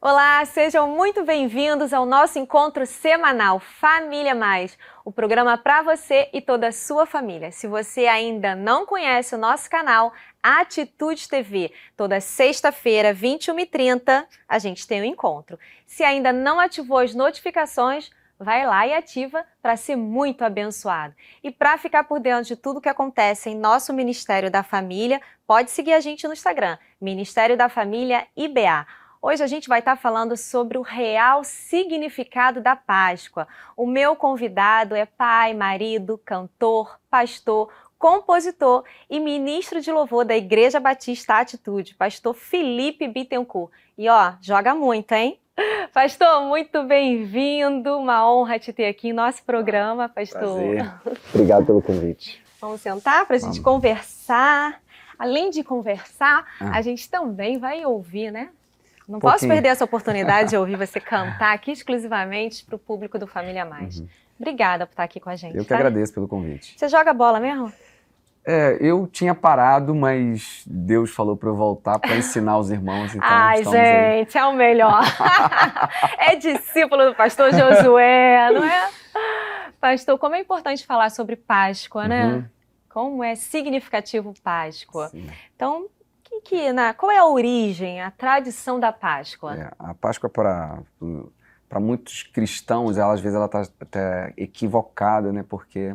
Olá, sejam muito bem-vindos ao nosso encontro semanal Família Mais, o programa para você e toda a sua família. Se você ainda não conhece o nosso canal Atitude TV, toda sexta-feira, 21h30, a gente tem um encontro. Se ainda não ativou as notificações, vai lá e ativa para ser muito abençoado. E para ficar por dentro de tudo que acontece em nosso Ministério da Família, pode seguir a gente no Instagram, Ministério da Família IBA. Hoje a gente vai estar falando sobre o real significado da Páscoa. O meu convidado é pai, marido, cantor, pastor, compositor e ministro de louvor da Igreja Batista Atitude, pastor Felipe Bittencourt. E ó, joga muito, hein? Pastor, muito bem-vindo, uma honra te ter aqui em nosso programa, pastor. Prazer. Obrigado pelo convite. Vamos sentar para a gente conversar. Além de conversar, a gente também vai ouvir, né? Não posso perder essa oportunidade de ouvir você cantar aqui exclusivamente para o público do Família Mais. Obrigada por estar aqui com a gente. Eu que agradeço pelo convite. Você joga bola mesmo? Eu tinha parado, mas Deus falou para eu voltar para ensinar os irmãos. Então ai, gente, é o melhor. É discípulo do pastor Josué, não é? Pastor, como é importante falar sobre Páscoa, né? Como é significativo Páscoa. Sim. Então, qual é a origem, a tradição da Páscoa? A Páscoa para muitos cristãos, às vezes ela está até equivocada, né? Porque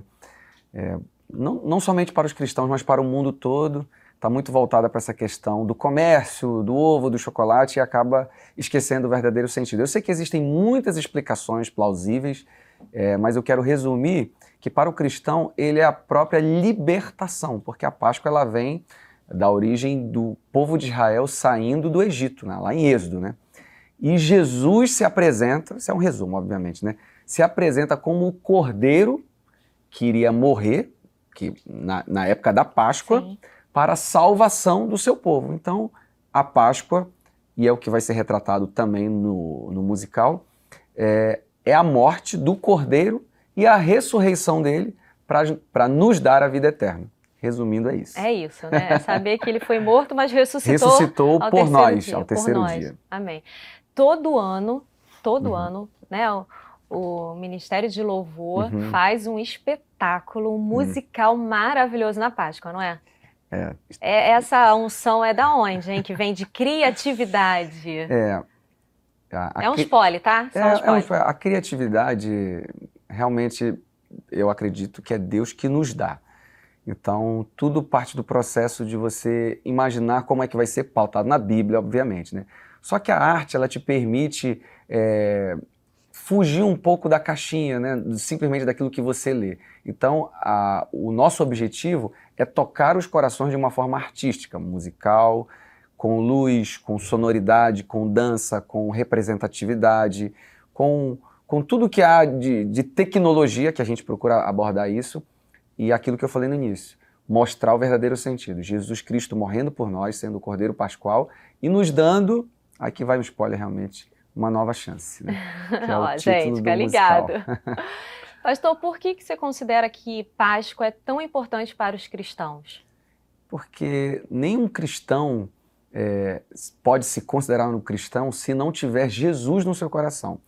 não somente para os cristãos, mas para o mundo todo, está muito voltada para essa questão do comércio, do ovo, do chocolate, e acaba esquecendo o verdadeiro sentido. Eu sei que existem muitas explicações plausíveis, mas eu quero resumir que para o cristão ele é a própria libertação, porque a Páscoa ela vem da origem do povo de Israel saindo do Egito, né, lá em Êxodo, né? E Jesus se apresenta, isso é um resumo, obviamente, né? Se apresenta como o cordeiro que iria morrer, que na época da Páscoa, sim, para a salvação do seu povo. Então, a Páscoa, e é o que vai ser retratado também no musical, é a morte do cordeiro e a ressurreição dele para nos dar a vida eterna. Resumindo, é isso. É isso, né? É saber que ele foi morto, mas ressuscitou. Ressuscitou por nós, ao terceiro dia. Amém. Todo ano, né? O Ministério de Louvor faz um espetáculo, um musical maravilhoso na Páscoa, não é? Essa unção é da onde, hein? Que vem de criatividade. É um spoiler, tá? A criatividade, realmente, eu acredito que é Deus que nos dá. Então, tudo parte do processo de você imaginar como é que vai ser pautado na Bíblia, obviamente, né? Só que a arte, ela te permite fugir um pouco da caixinha, né? Simplesmente daquilo que você lê. Então, o nosso objetivo é tocar os corações de uma forma artística, musical, com luz, com sonoridade, com dança, com representatividade, com tudo que há de tecnologia, que a gente procura abordar isso, e aquilo que eu falei no início, mostrar o verdadeiro sentido. Jesus Cristo morrendo por nós, sendo o Cordeiro Pascual, e nos dando, aqui vai um spoiler realmente, uma nova chance, né? Que é o título gente, do musical. Ligado. Pastor, por que você considera que Páscoa é tão importante para os cristãos? Porque nenhum cristão pode se considerar um cristão se não tiver Jesus no seu coração.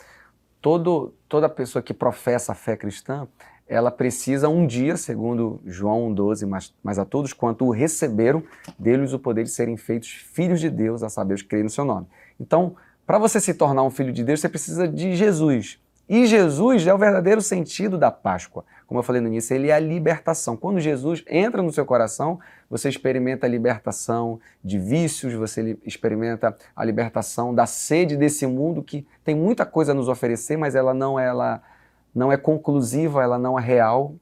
Toda pessoa que professa a fé cristã, ela precisa um dia, segundo João 1,12, mas a todos quanto o receberam, deu-lhes o poder de serem feitos filhos de Deus, a saber, os que creem no seu nome. Então, para você se tornar um filho de Deus, você precisa de Jesus. E Jesus é o verdadeiro sentido da Páscoa. Como eu falei no início, ele é a libertação. Quando Jesus entra no seu coração, você experimenta a libertação de vícios, você experimenta a libertação da sede desse mundo que tem muita coisa a nos oferecer, mas ela não é conclusiva, ela não é real.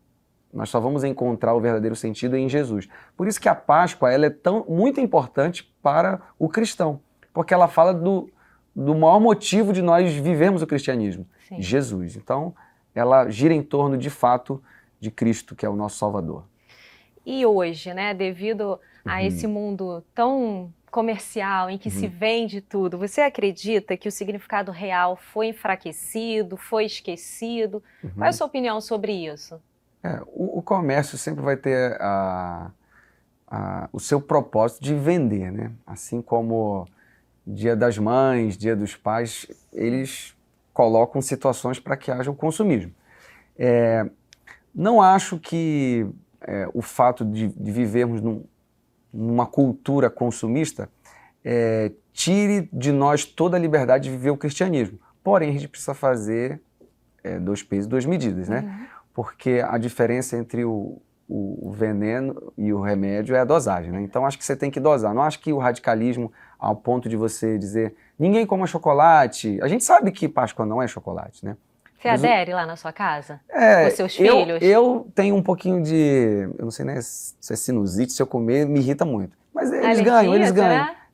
Nós só vamos encontrar o verdadeiro sentido em Jesus. Por isso que a Páscoa ela é muito importante para o cristão, porque ela fala do maior motivo de nós vivermos o cristianismo, sim, Jesus. Então, ela gira em torno, de fato, de Cristo, que é o nosso Salvador. E hoje, né, devido a esse mundo tão comercial, em que se vende tudo, você acredita que o significado real foi enfraquecido, foi esquecido? Qual é a sua opinião sobre isso? O comércio sempre vai ter o seu propósito de vender, né? Assim como Dia das Mães, Dia dos Pais, eles colocam situações para que haja o consumismo. Não acho que o fato de vivermos numa cultura consumista tire de nós toda a liberdade de viver o cristianismo. Porém, a gente precisa fazer 2 pesos e 2 medidas, né? Porque a diferença entre o veneno e o remédio é a dosagem, né? Então, acho que você tem que dosar. Não acho que o radicalismo, ao ponto de você dizer ninguém coma chocolate. A gente sabe que Páscoa não é chocolate, né? Você adere lá na sua casa? Com seus filhos? filhos? Eu tenho um pouquinho de... Eu não sei, né, se é sinusite, se eu comer, me irrita muito. Mas eles ganham.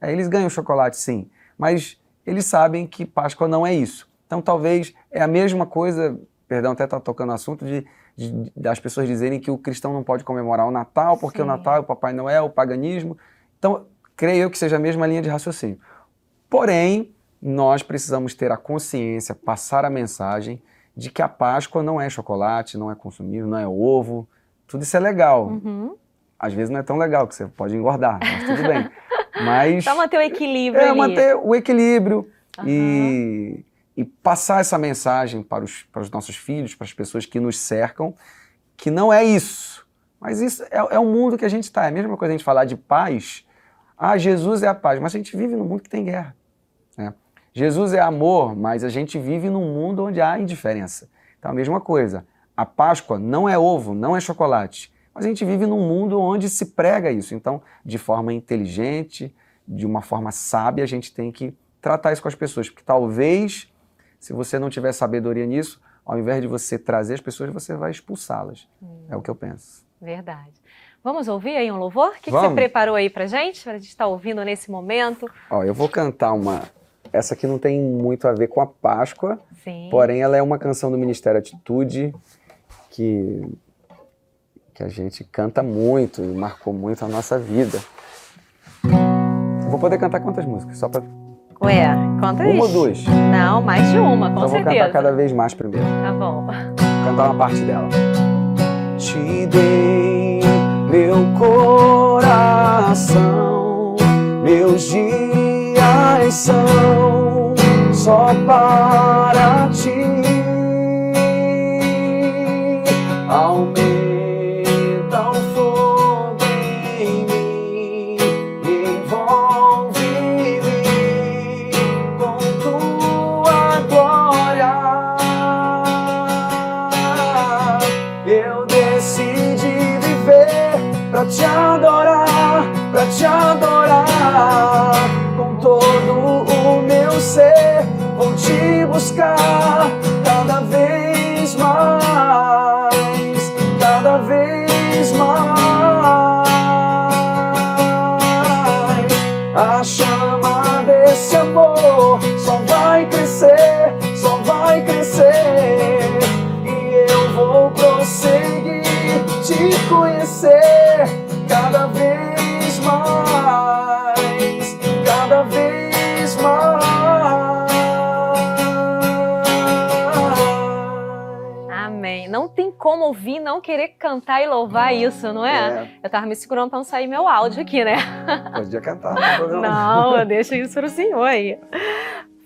Eles ganham chocolate, sim. Mas eles sabem que Páscoa não é isso. Então, talvez é a mesma coisa, perdão, até estar tocando no assunto, das pessoas dizerem que o cristão não pode comemorar o Natal, porque o Natal é o Papai Noel, o paganismo. Então, creio eu que seja a mesma linha de raciocínio. Porém, nós precisamos ter a consciência, passar a mensagem de que a Páscoa não é chocolate, não é consumismo, não é ovo. Tudo isso é legal. Às vezes não é tão legal, que você pode engordar, mas tudo bem. Mas só manter o equilíbrio ali. Manter o equilíbrio e passar essa mensagem para os nossos filhos, para as pessoas que nos cercam, que não é isso. Mas isso é o mundo que a gente está. É a mesma coisa a gente falar de paz. Jesus é a paz, mas a gente vive num mundo que tem guerra, né? Jesus é amor, mas a gente vive num mundo onde há indiferença. Então a mesma coisa. A Páscoa não é ovo, não é chocolate. Mas a gente vive num mundo onde se prega isso. Então, de forma inteligente, de uma forma sábia, a gente tem que tratar isso com as pessoas. Porque talvez, se você não tiver sabedoria nisso, ao invés de você trazer as pessoas, você vai expulsá-las. É o que eu penso. Verdade. Vamos ouvir aí um louvor? O que você preparou aí pra gente? Pra gente estar ouvindo nesse momento. Eu vou cantar uma... Essa aqui não tem muito a ver com a Páscoa. Sim. Porém, ela é uma canção do Ministério Atitude que a gente canta muito e marcou muito a nossa vida. Vou poder cantar quantas músicas? Só pra... conta isso. Uma ou 2? Não, mais de uma, com certeza. Vou cantar cada vez mais primeiro. Tá bom. Vou cantar uma parte dela. Te dei meu coração, meus dias são só para ti. Aumenta o fogo em mim, envolve-me com tua glória. Eu decidi viver pra te adorar, com todo o meu ser. Vou te buscar cada vez mais, cada vez mais. A chama desse amor só vai crescer, só vai crescer. E eu vou prosseguir, te conhecer cada vez mais, cada vez mais. Amém. Não tem como ouvir, não querer cantar e louvar isso, não é? Eu tava me segurando pra não sair meu áudio aqui, né? Podia cantar, não tem problema. Não, deixa isso pro senhor aí.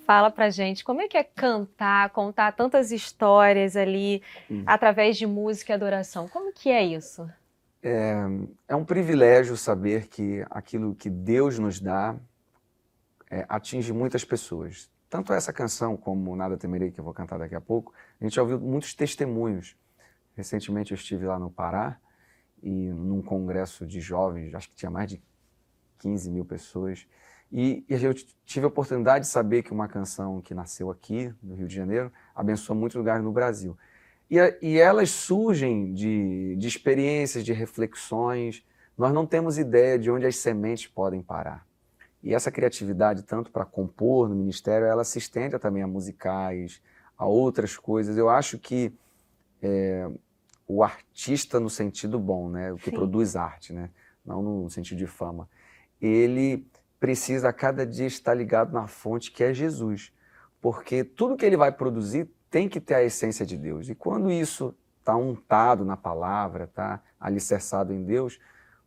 Fala pra gente, como é que é cantar, contar tantas histórias ali, através de música e adoração? Como que é isso? É um privilégio saber que aquilo que Deus nos dá atinge muitas pessoas. Tanto essa canção como Nada Temerei, que eu vou cantar daqui a pouco, a gente já ouviu muitos testemunhos. Recentemente eu estive lá no Pará, e num congresso de jovens, acho que tinha mais de 15 mil pessoas, e eu tive a oportunidade de saber que uma canção que nasceu aqui, no Rio de Janeiro, abençoa muitos lugares no Brasil. E elas surgem de experiências, de reflexões. Nós não temos ideia de onde as sementes podem parar. E essa criatividade, tanto para compor no ministério, ela se estende também a musicais, a outras coisas. Eu acho que o artista no sentido bom, né? O que produz arte, né? Não no sentido de fama, ele precisa a cada dia estar ligado na fonte que é Jesus. Porque tudo que ele vai produzir tem que ter a essência de Deus. E quando isso está untado na palavra, está alicerçado em Deus,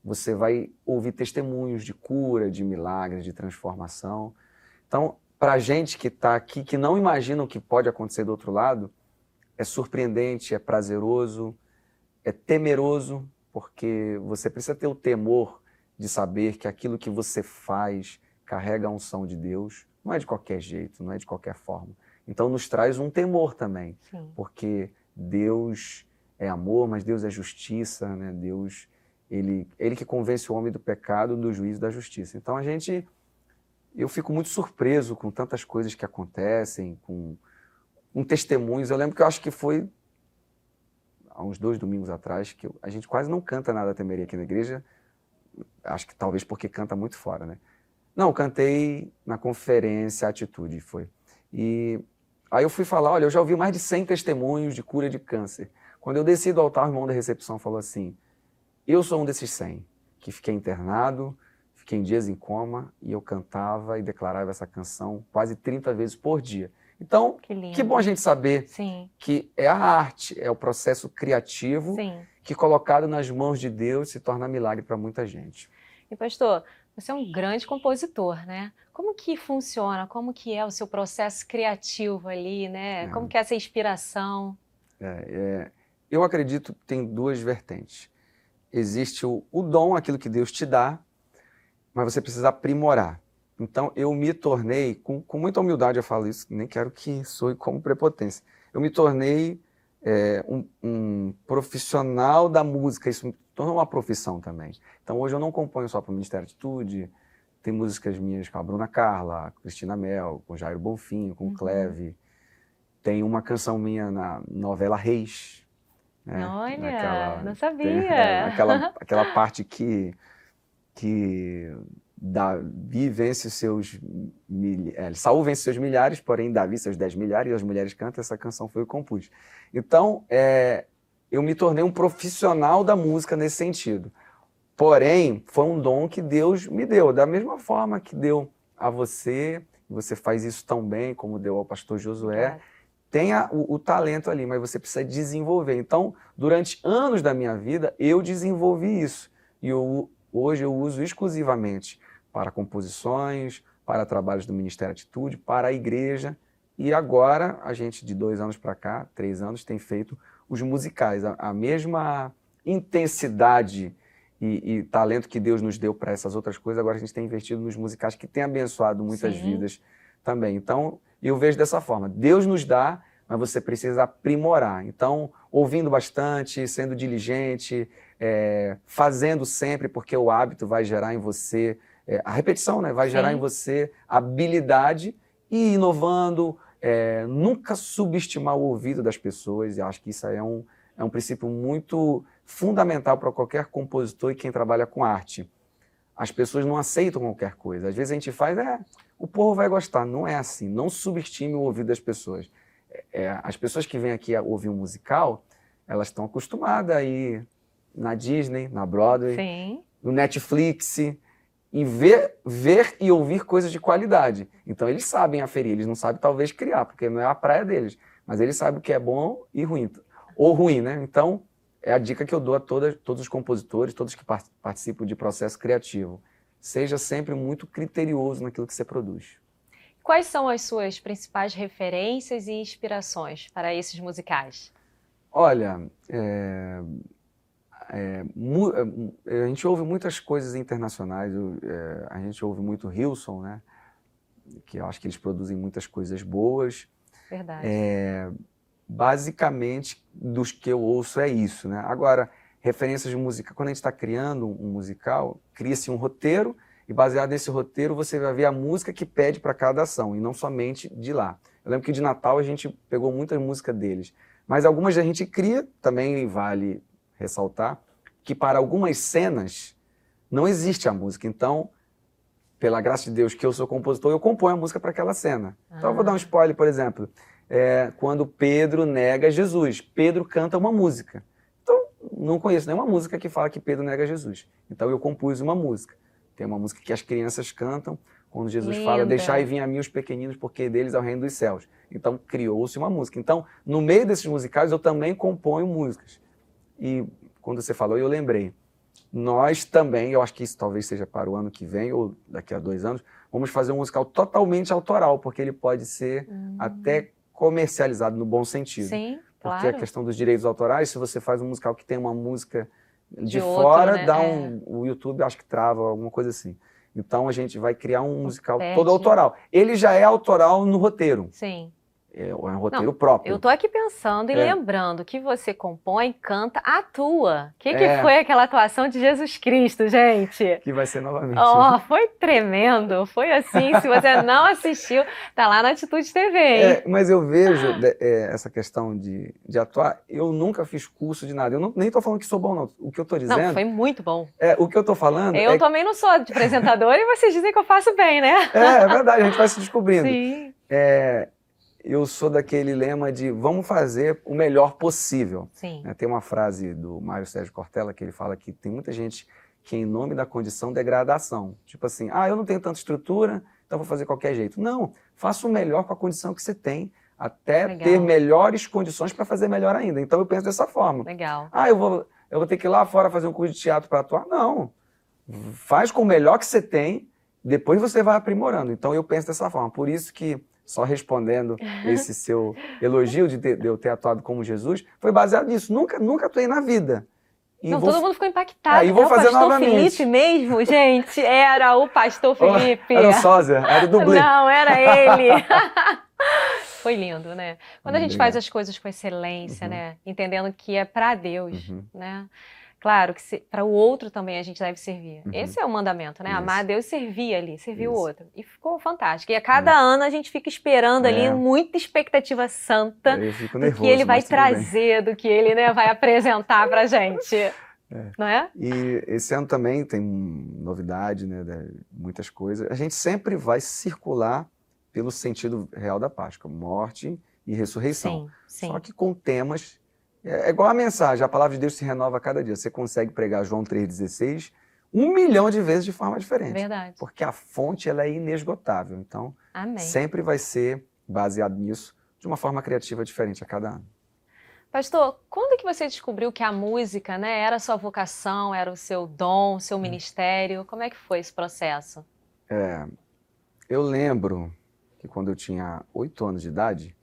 você vai ouvir testemunhos de cura, de milagres, de transformação. Então, para a gente que está aqui, que não imagina o que pode acontecer do outro lado, é surpreendente, é prazeroso, é temeroso, porque você precisa ter o temor de saber que aquilo que você faz carrega a unção de Deus, não é de qualquer jeito, não é de qualquer forma. Então nos traz um temor também, Sim. porque Deus é amor, mas Deus é justiça, né? Deus, ele que convence o homem do pecado, do juízo e da justiça. Então eu fico muito surpreso com tantas coisas que acontecem, com testemunhos. Eu lembro que eu acho que foi há uns 2 domingos atrás, que a gente quase não canta nada temeria aqui na igreja, acho que talvez porque canta muito fora, né? Não, cantei na conferência Atitude, foi. E aí eu fui falar, olha, eu já ouvi mais de 100 testemunhos de cura de câncer. Quando eu desci do altar, o irmão da recepção falou assim, eu sou um desses 100, que fiquei internado, fiquei em dias em coma, e eu cantava e declarava essa canção quase 30 vezes por dia. Então, que bom a gente saber Sim. que é a arte, é o processo criativo, Sim. que colocado nas mãos de Deus se torna milagre para muita gente. E pastor, você é um grande compositor, né? Como que funciona? Como que é o seu processo criativo ali, né? Como que é essa inspiração? Eu acredito que tem 2 vertentes. Existe o dom, aquilo que Deus te dá, mas você precisa aprimorar. Então, eu me tornei, com muita humildade eu falo isso, nem quero que soe como prepotência, eu me tornei um profissional da música, isso me tornou uma profissão também. Então, hoje eu não componho só para o Ministério Atitude, tem músicas minhas com a Bruna Carla, a Cristina Mel, com o Jairo Bonfim, com o Cleve, tem uma canção minha na novela Reis. Né? Olha, não sabia! Aquela parte que Davi vence seus Saul vence seus milhares, porém Davi seus 10 milhares, e as mulheres cantam, essa canção foi eu que compus. Então, eu me tornei um profissional da música nesse sentido. Porém, foi um dom que Deus me deu, da mesma forma que deu a você, você faz isso tão bem como deu ao pastor Josué, tem o talento ali, mas você precisa desenvolver. Então, durante anos da minha vida, eu desenvolvi isso. E hoje eu uso exclusivamente para composições, para trabalhos do Ministério Atitude, para a igreja. E agora, a gente de 2 anos para cá, 3 anos, tem feito os musicais. A mesma intensidade e talento que Deus nos deu para essas outras coisas, agora a gente tem investido nos musicais que tem abençoado muitas vidas também. Então, eu vejo dessa forma. Deus nos dá, mas você precisa aprimorar. Então, ouvindo bastante, sendo diligente, fazendo sempre, porque o hábito vai gerar em você, a repetição, né, vai gerar em você habilidade e inovando, nunca subestimar o ouvido das pessoas. Eu acho que isso aí é um princípio muito fundamental para qualquer compositor e quem trabalha com arte. As pessoas não aceitam qualquer coisa. Às vezes a gente faz, o povo vai gostar. Não é assim. Não subestime o ouvido das pessoas. As pessoas que vêm aqui a ouvir um musical, elas estão acostumadas a ir na Disney, na Broadway, no Netflix, e ver e ouvir coisas de qualidade. Então eles sabem aferir, eles não sabem talvez criar, porque não é a praia deles, mas eles sabem o que é bom e ruim, ou ruim, né? Então é a dica que eu dou a todos os compositores, todos que participam de processo criativo. Seja sempre muito criterioso naquilo que você produz. Quais são as suas principais referências e inspirações para esses musicais? Olha, a gente ouve muitas coisas internacionais, a gente ouve muito Hillsong, né? Que eu acho que eles produzem muitas coisas boas. Verdade. Basicamente, dos que eu ouço é isso, né? Agora, referências de música, quando a gente está criando um musical, cria-se um roteiro, e baseado nesse roteiro você vai ver a música que pede para cada ação, e não somente de lá. Eu lembro que de Natal a gente pegou muitas músicas deles, mas algumas a gente cria, também vale ressaltar, que para algumas cenas não existe a música. Então, pela graça de Deus que eu sou compositor, eu componho a música para aquela cena. Então eu vou dar um spoiler, por exemplo, quando Pedro nega Jesus, Pedro canta uma música. Então, não conheço nenhuma música que fala que Pedro nega Jesus. Então eu compus uma música. Tem uma música que as crianças cantam, quando Jesus fala, deixai vir a mim os pequeninos, porque deles é o reino dos céus. Então criou-se uma música. Então, no meio desses musicais, eu também componho músicas. E quando você falou, eu lembrei. nós também, eu acho que isso talvez seja para o ano que vem ou daqui a 2 anos, vamos fazer um musical totalmente autoral, porque ele pode ser até comercializado no bom sentido. Sim, porque claro. a questão dos direitos autorais, se você faz um musical que tem uma música de outro, fora, né? dá o YouTube acho que trava, alguma coisa assim. Então a gente vai criar um musical perde. todo autoral. Ele já é autoral no roteiro. Sim. É um roteiro próprio. Eu tô aqui pensando e lembrando que você compõe, canta, atua. O que foi aquela atuação de Jesus Cristo, gente? Que vai ser novamente. Foi tremendo. Foi assim, se você não assistiu, tá lá na Atitude TV, hein? Mas eu vejo essa questão de atuar, eu nunca fiz curso de nada. Eu nem tô falando que sou bom, não. O que eu tô dizendo... Não, foi muito bom. O que eu tô falando... Eu também não sou de apresentadora e vocês dizem que eu faço bem, né? É verdade, a gente vai se descobrindo. Sim. Eu sou daquele lema de vamos fazer o melhor possível. Sim. Tem uma frase do Mário Sérgio Cortella que ele fala que tem muita gente que em nome da condição degrada a ação. Tipo assim, eu não tenho tanta estrutura, então vou fazer qualquer jeito. Não, faça o melhor com a condição que você tem, até ter melhores condições para fazer melhor ainda. Então eu penso dessa forma. Legal. Eu vou ter que ir lá fora fazer um curso de teatro para atuar? Não. Faz com o melhor que você tem, depois você vai aprimorando. Então eu penso dessa forma. Por isso que só respondendo esse seu elogio de eu ter atuado como Jesus, foi baseado nisso. Nunca atuei na vida. Todo mundo ficou impactado. E vou fazer o pastor novamente. Felipe mesmo, gente? Era o pastor Felipe. Era o sósia, era o dublê. Não, era ele. Foi lindo, né? Quando a gente faz as coisas com excelência, né? Entendendo que é para Deus, né? Claro que para o outro também a gente deve servir. Esse é o mandamento, né? Amar a Deus e servir o outro. E ficou fantástico. E a cada ano a gente fica esperando ali muita expectativa santa do que ele vai trazer, do que ele vai apresentar pra gente. Não é? E esse ano também tem novidade, né? Muitas coisas. A gente sempre vai circular pelo sentido real da Páscoa, morte e ressurreição. Sim. Só que com temas... É igual a mensagem, a palavra de Deus se renova a cada dia. Você consegue pregar João 3,16 1 milhão de vezes de forma diferente. Verdade. Porque a fonte ela é inesgotável. Então, sempre vai ser baseado nisso, de uma forma criativa diferente a cada ano. Pastor, quando que você descobriu que a música, né, era a sua vocação, era o seu dom, o seu ministério? Como é que foi esse processo? Eu lembro que quando eu tinha 8 anos de idade,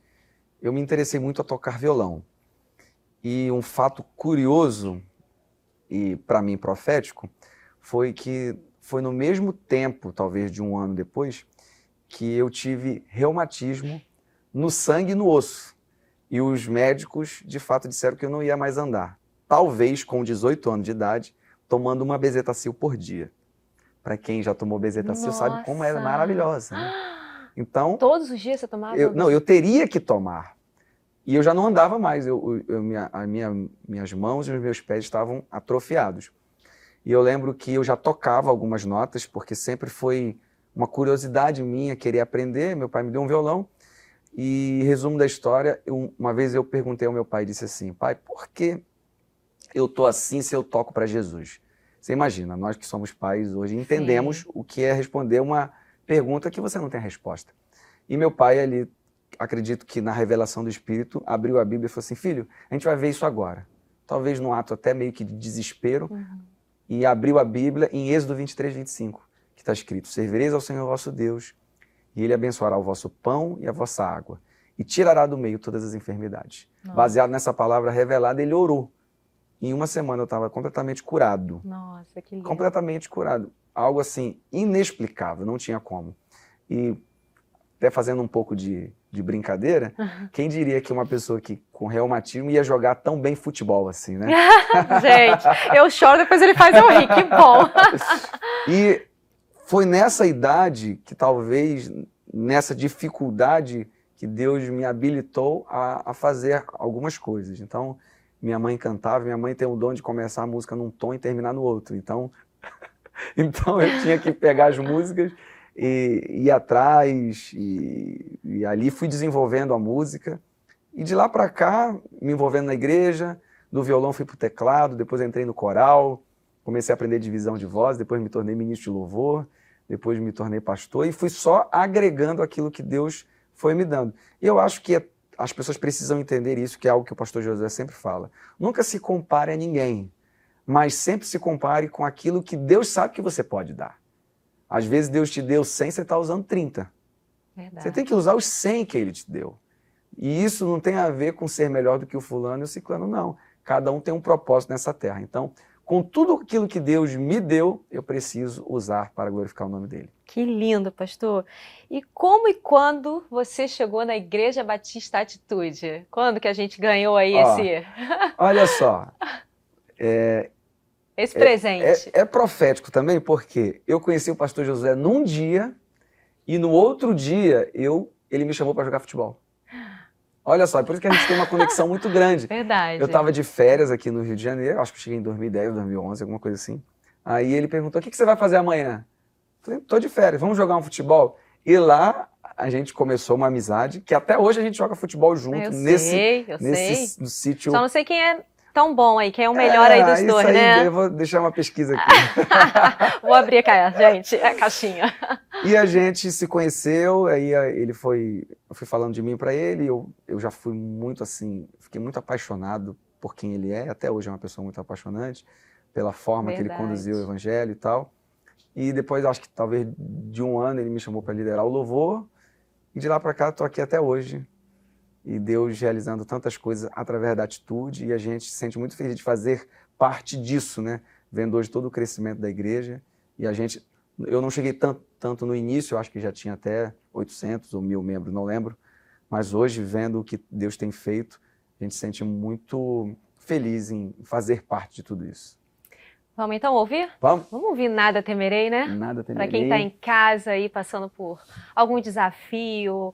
eu me interessei muito a tocar violão. E um fato curioso, e para mim profético, foi que foi no mesmo tempo, talvez de 1 ano depois, que eu tive reumatismo no sangue e no osso. E os médicos, de fato, disseram que eu não ia mais andar. Talvez com 18 anos de idade, tomando uma bezetacil por dia. Para quem já tomou bezetacil sabe como é maravilhosa. Né? Então, todos os dias você tomava? Eu teria que tomar. E eu já não andava mais, minhas mãos e os meus pés estavam atrofiados. E eu lembro que eu já tocava algumas notas, porque sempre foi uma curiosidade minha querer aprender. Meu pai me deu um violão. E, resumo da história, uma vez eu perguntei ao meu pai, disse assim, pai, por que eu tô assim se eu toco para Jesus? Você imagina, nós que somos pais hoje entendemos o que é responder uma pergunta que você não tem a resposta. E meu pai ali, acredito que na revelação do Espírito, abriu a Bíblia e falou assim, filho, a gente vai ver isso agora. Talvez num ato até meio que de desespero, e abriu a Bíblia em Êxodo 23, 25, que está escrito, servireis ao Senhor vosso Deus, e Ele abençoará o vosso pão e a vossa água, e tirará do meio todas as enfermidades. Nossa. Baseado nessa palavra revelada, ele orou. Em 1 semana eu estava completamente curado. Nossa, que lindo. Completamente curado. Algo assim, inexplicável, não tinha como. E até fazendo um pouco de brincadeira, quem diria que uma pessoa que com reumatismo ia jogar tão bem futebol assim, né? Gente, eu choro, depois ele faz eu rir, que bom! E foi nessa idade que talvez, nessa dificuldade, que Deus me habilitou a fazer algumas coisas. Então, minha mãe cantava, minha mãe tem o dom de começar a música num tom e terminar no outro. Então eu tinha que pegar as músicas e ir atrás, e ali fui desenvolvendo a música. E de lá para cá, me envolvendo na igreja, do violão fui para o teclado, depois entrei no coral, comecei a aprender divisão de voz, depois me tornei ministro de louvor, depois me tornei pastor e fui só agregando aquilo que Deus foi me dando. E eu acho que as pessoas precisam entender isso, que é algo que o pastor Josué sempre fala. Nunca se compare a ninguém, mas sempre se compare com aquilo que Deus sabe que você pode dar. Às vezes Deus te deu 100, você está usando 30. Verdade. Você tem que usar os 100 que Ele te deu. E isso não tem a ver com ser melhor do que o fulano e o ciclano, não. Cada um tem um propósito nessa terra. Então, com tudo aquilo que Deus me deu, eu preciso usar para glorificar o nome dele. Que lindo, pastor. E como e quando você chegou na Igreja Batista Atitude? Quando que a gente ganhou aí Olha só, esse presente? É profético também, porque eu conheci o pastor Josué num dia e no outro dia ele me chamou para jogar futebol. Olha só, é por isso que a gente tem uma conexão muito grande. Verdade. Eu estava de férias aqui no Rio de Janeiro, acho que cheguei em 2010, 2011, alguma coisa assim. Aí ele perguntou, o que você vai fazer amanhã? Eu falei, tô de férias, vamos jogar um futebol? E lá a gente começou uma amizade, que até hoje a gente joga futebol junto, Eu nesse sei. no sítio. Só não sei quem é tão bom aí, quem é o melhor aí dos dois, né? Eu vou deixar uma pesquisa aqui. Vou abrir aqui, gente, a caixinha. E a gente se conheceu, aí eu fui falando de mim para ele, eu já fui muito assim, fiquei muito apaixonado por quem ele é, até hoje é uma pessoa muito apaixonante, pela forma que ele conduziu o evangelho e tal. E depois, acho que talvez de um ano, ele me chamou para liderar o louvor, e de lá para cá estou aqui até hoje. E Deus realizando tantas coisas através da atitude, e a gente se sente muito feliz de fazer parte disso, né? Vendo hoje todo o crescimento da igreja, e eu não cheguei tanto no início, eu acho que já tinha até 800 ou 1000 membros, não lembro, mas hoje, vendo o que Deus tem feito, a gente se sente muito feliz em fazer parte de tudo isso. Vamos então ouvir? Vamos ouvir Nada Temerei, né? Nada Temerei. Para quem está em casa aí, passando por algum desafio,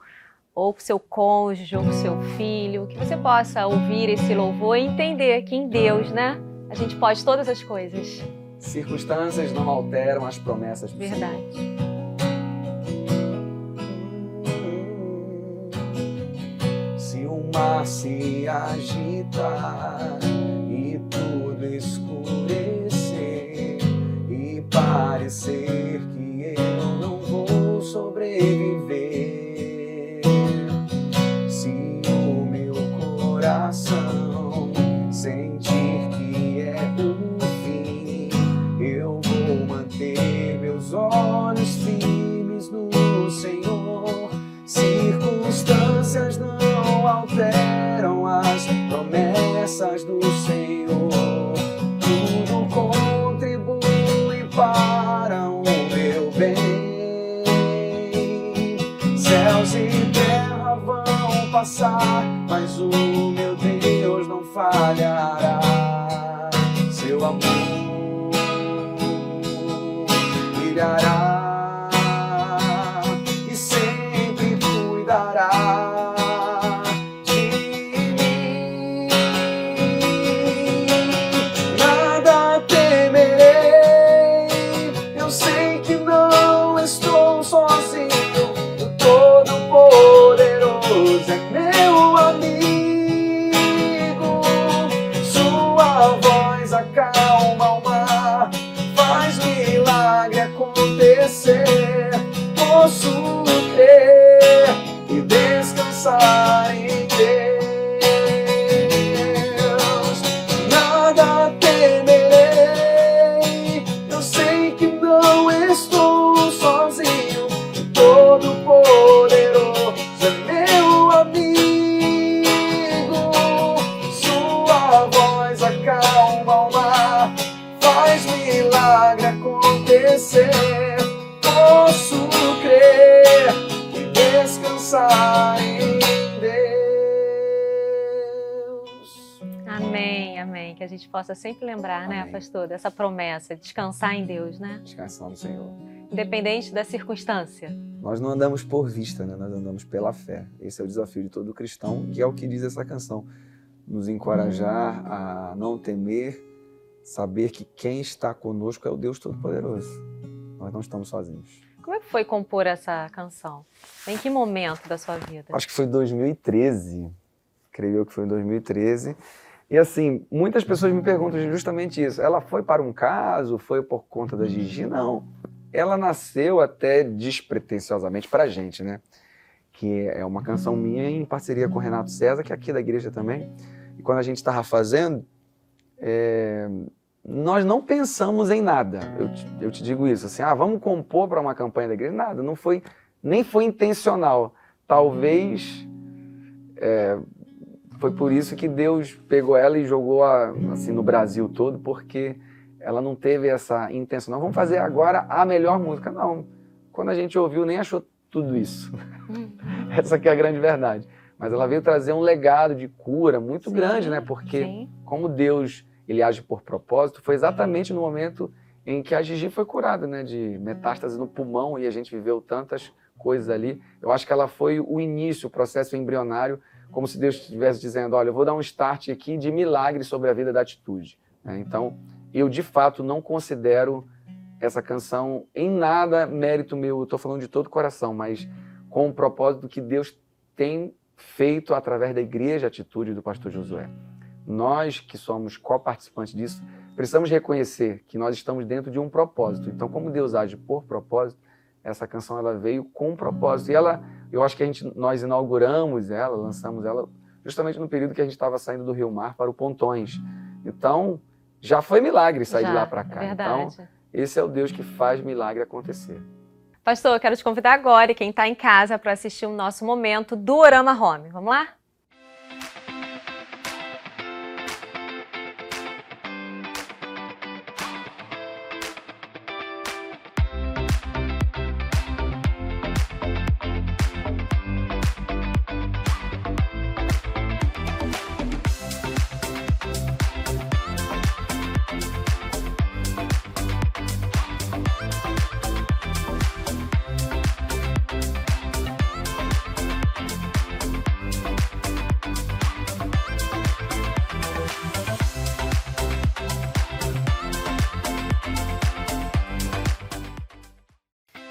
ou para o seu cônjuge, ou para o seu filho, que você possa ouvir esse louvor e entender que em Deus, né, a gente pode todas as coisas. Circunstâncias não alteram as promessas do Senhor. Verdade. Se o mar se agitar e tudo escurecer e parecer que eu não vou sobreviver, se o meu coração sentir que é o fim, eu vou manter meus olhos firmes no Senhor. Circunstâncias não alteram as promessas do Senhor. Tudo contribui para o meu bem. Céus e terra vão passar, mas o meu Deus não falhará. Seu amor brilhará e sempre cuidará de mim. Nada temerei, eu sei que não estou sozinho. O Todo-Poderoso é meu amigo. Sua voz acalma o mar, faz milagre acontecer. Posso crer e descansar em Deus. Nada temerei, eu sei que não estou sozinho. O Todo-Poderoso é meu amigo. Sua voz acalma o mar, faz milagre acontecer. Posso crer e descansar em Deus. Amém, amém. Que a gente possa sempre lembrar, né, pastor, dessa promessa, descansar em Deus, né? Descansar no Senhor. Independente da circunstância. Nós não andamos por vista, né? Nós andamos pela fé. Esse é o desafio de todo cristão, que é o que diz essa canção. Nos encorajar a não temer, saber que quem está conosco é o Deus Todo-Poderoso. Nós não estamos sozinhos. Como é que foi compor essa canção? Em que momento da sua vida? Acho que foi 2013. Creio eu que foi em 2013. E assim, muitas pessoas me perguntam justamente isso. Ela foi para um caso? Foi por conta da Gigi? Não. Ela nasceu até despretensiosamente pra gente, né? Que é uma canção minha em parceria com o Renato César, que é aqui da igreja também. E quando a gente estava fazendo, nós não pensamos em nada. Eu te digo isso, assim, vamos compor para uma campanha da igreja? Nada, não foi, nem foi intencional. Talvez foi por isso que Deus pegou ela e jogou assim, no Brasil todo, porque ela não teve essa intenção. Não, vamos fazer agora a melhor música. Não, quando a gente ouviu, nem achou tudo isso. Essa que é a grande verdade. Mas ela veio trazer um legado de cura muito grande, né? Porque como Deus ele age por propósito, foi exatamente no momento em que a Gigi foi curada, né? De metástase no pulmão, e a gente viveu tantas coisas ali. Eu acho que ela foi o início, o processo embrionário, como se Deus estivesse dizendo, olha, eu vou dar um start aqui de milagre sobre a vida da Atitude. Então, eu de fato não considero essa canção em nada mérito meu, eu estou falando de todo o coração, mas com o propósito que Deus tem feito através da Igreja Atitude do pastor Josué. Nós que somos co-participantes disso, precisamos reconhecer que nós estamos dentro de um propósito. Então, como Deus age por propósito, essa canção ela veio com um propósito. E eu acho que nós inauguramos ela, lançamos ela, justamente no período que a gente estava saindo do Rio Mar para o Pontões. Então, já foi milagre sair de lá para cá. Verdade. Então, esse é o Deus que faz milagre acontecer. Pastor, eu quero te convidar agora e quem está em casa para assistir o nosso momento do Orama Home. Vamos lá?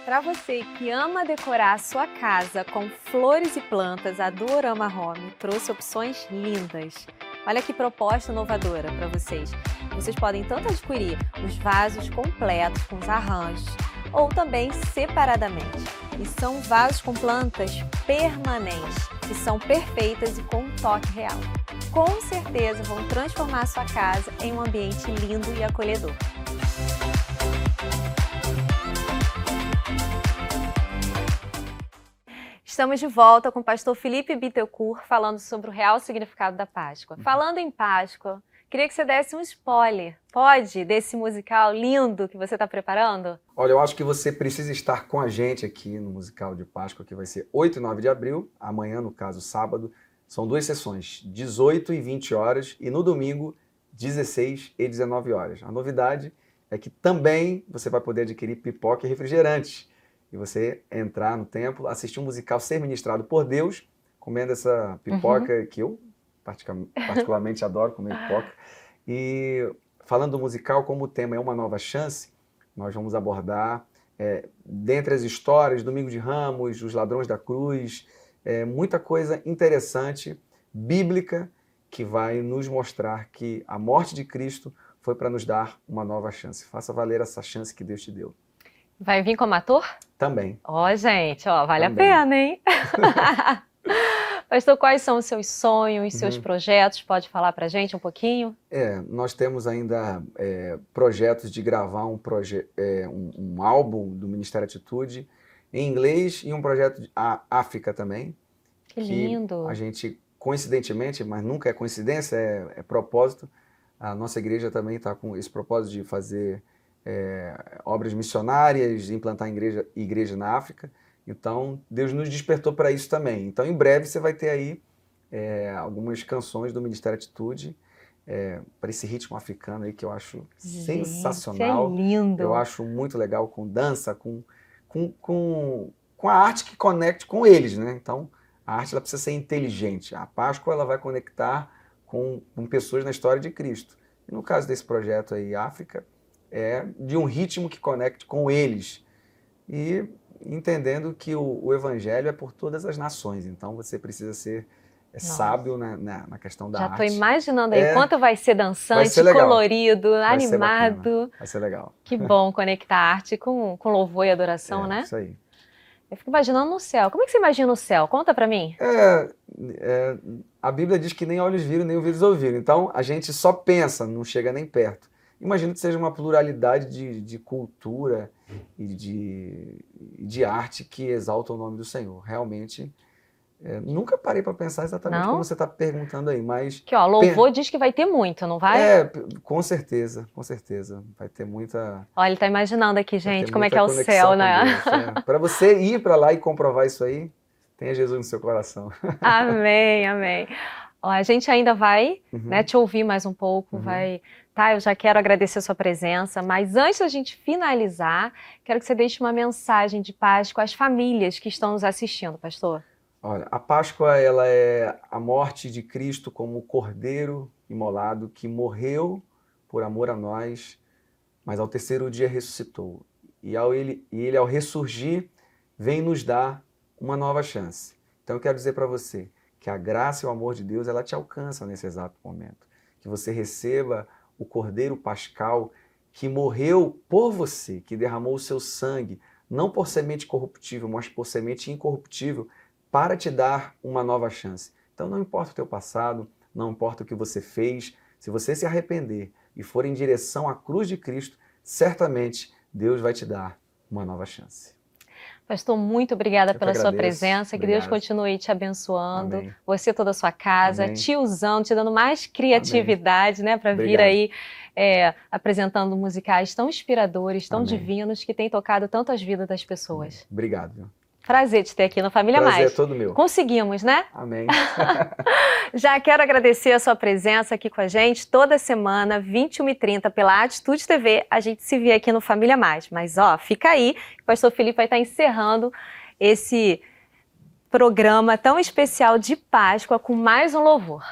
Para você que ama decorar a sua casa com flores e plantas, a do Orama Home trouxe opções lindas. Olha que proposta inovadora para vocês. Vocês podem tanto adquirir os vasos completos com os arranjos, ou também separadamente. E são vasos com plantas permanentes, que são perfeitas e com um toque real. Com certeza vão transformar a sua casa em um ambiente lindo e acolhedor. Estamos de volta com o pastor Felipe Bittencourt falando sobre o real significado da Páscoa. Falando em Páscoa, queria que você desse um spoiler, pode, desse musical lindo que você está preparando? Olha, eu acho que você precisa estar com a gente aqui no musical de Páscoa, que vai ser 8 e 9 de abril, amanhã, no caso, sábado. São 2 sessões, 18 e 20 horas, e no domingo, 16 e 19 horas. A novidade é que também você vai poder adquirir pipoca e refrigerante. E você entrar no templo, assistir um musical ser ministrado por Deus, comendo essa pipoca que eu particularmente adoro comer pipoca. E falando do musical, como o tema é uma nova chance, nós vamos abordar, dentre as histórias, Domingo de Ramos, os ladrões da cruz, muita coisa interessante, bíblica, que vai nos mostrar que a morte de Cristo foi para nos dar uma nova chance. Faça valer essa chance que Deus te deu. Vai vir como ator? Também. Gente, vale Também. a pena, hein? Pastor, quais são os seus sonhos, seus projetos? Pode falar pra gente um pouquinho? Nós temos ainda projetos de gravar um álbum do Ministério Atitude em inglês e um projeto de África também. Que lindo! A gente, coincidentemente, mas nunca é coincidência, é propósito, a nossa igreja também está com esse propósito de fazer obras missionárias, implantar igreja na África. Então, Deus nos despertou para isso também. Então, em breve, você vai ter aí algumas canções do Ministério Atitude para esse ritmo africano aí que eu acho sensacional. É lindo! Eu acho muito legal, com dança, com a arte que conecte com eles, né? Então, a arte ela precisa ser inteligente. A Páscoa ela vai conectar com pessoas na história de Cristo. E no caso desse projeto aí, África, de um ritmo que conecte com eles. E entendendo que o evangelho é por todas as nações. Então você precisa ser sábio na questão da arte. Já estou imaginando aí quanto vai ser dançante, colorido, animado. Vai ser legal. Que bom conectar arte com louvor e adoração, né? Isso aí. Eu fico imaginando no céu. Como é que você imagina o céu? Conta pra mim. A Bíblia diz que nem olhos viram, nem ouvidos ouviram. Então a gente só pensa, não chega nem perto. imagino que seja uma pluralidade de cultura e de arte que exalta o nome do Senhor. Realmente, nunca parei para pensar exatamente como você está perguntando aí, mas... Que ó, louvor diz que vai ter muito, não vai? Com certeza, vai ter muita... Olha, ele está imaginando aqui, gente, como é que é o céu, né? Para você ir para lá e comprovar isso aí, tenha Jesus no seu coração. Amém, amém. Ó, a gente ainda vai te ouvir mais um pouco, eu já quero agradecer a sua presença, mas antes da gente finalizar, quero que você deixe uma mensagem de Páscoa às famílias que estão nos assistindo, pastor. Olha, a Páscoa, ela é a morte de Cristo como cordeiro imolado que morreu por amor a nós, mas ao terceiro dia ressuscitou. E ele, ao ressurgir, vem nos dar uma nova chance. Então eu quero dizer para você que a graça e o amor de Deus, ela te alcança nesse exato momento. Que você receba o Cordeiro Pascal que morreu por você, que derramou o seu sangue, não por semente corruptível, mas por semente incorruptível, para te dar uma nova chance. Então não importa o teu passado, não importa o que você fez, se você se arrepender e for em direção à cruz de Cristo, certamente Deus vai te dar uma nova chance. Pastor, muito obrigada pela sua presença, que Deus continue te abençoando, Amém. Você, toda a sua casa, Amém. Te usando, te dando mais criatividade, né, para vir aí apresentando musicais tão inspiradores, tão Amém. Divinos, que têm tocado tanto as vidas das pessoas. Amém. Obrigado. Viu? Prazer te ter aqui no Família Mais. Prazer é todo meu. Conseguimos, né? Amém. Já quero agradecer a sua presença aqui com a gente toda semana, 21h30, pela Atitude TV. A gente se vê aqui no Família Mais. Mas, ó, fica aí, o pastor Felipe vai estar encerrando esse programa tão especial de Páscoa com mais um louvor.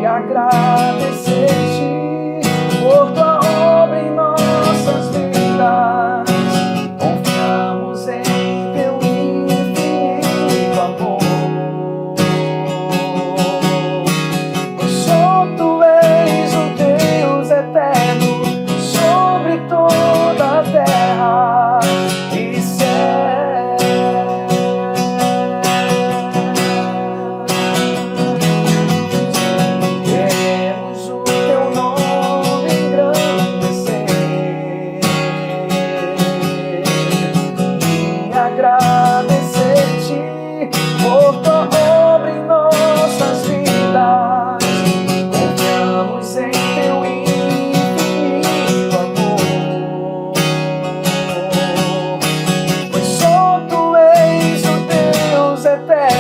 Agradecer-te por tua obra em nossas vidas. Confiamos em teu infinito amor. Só tu és o Deus eterno sobre toda a terra e céu. Eterno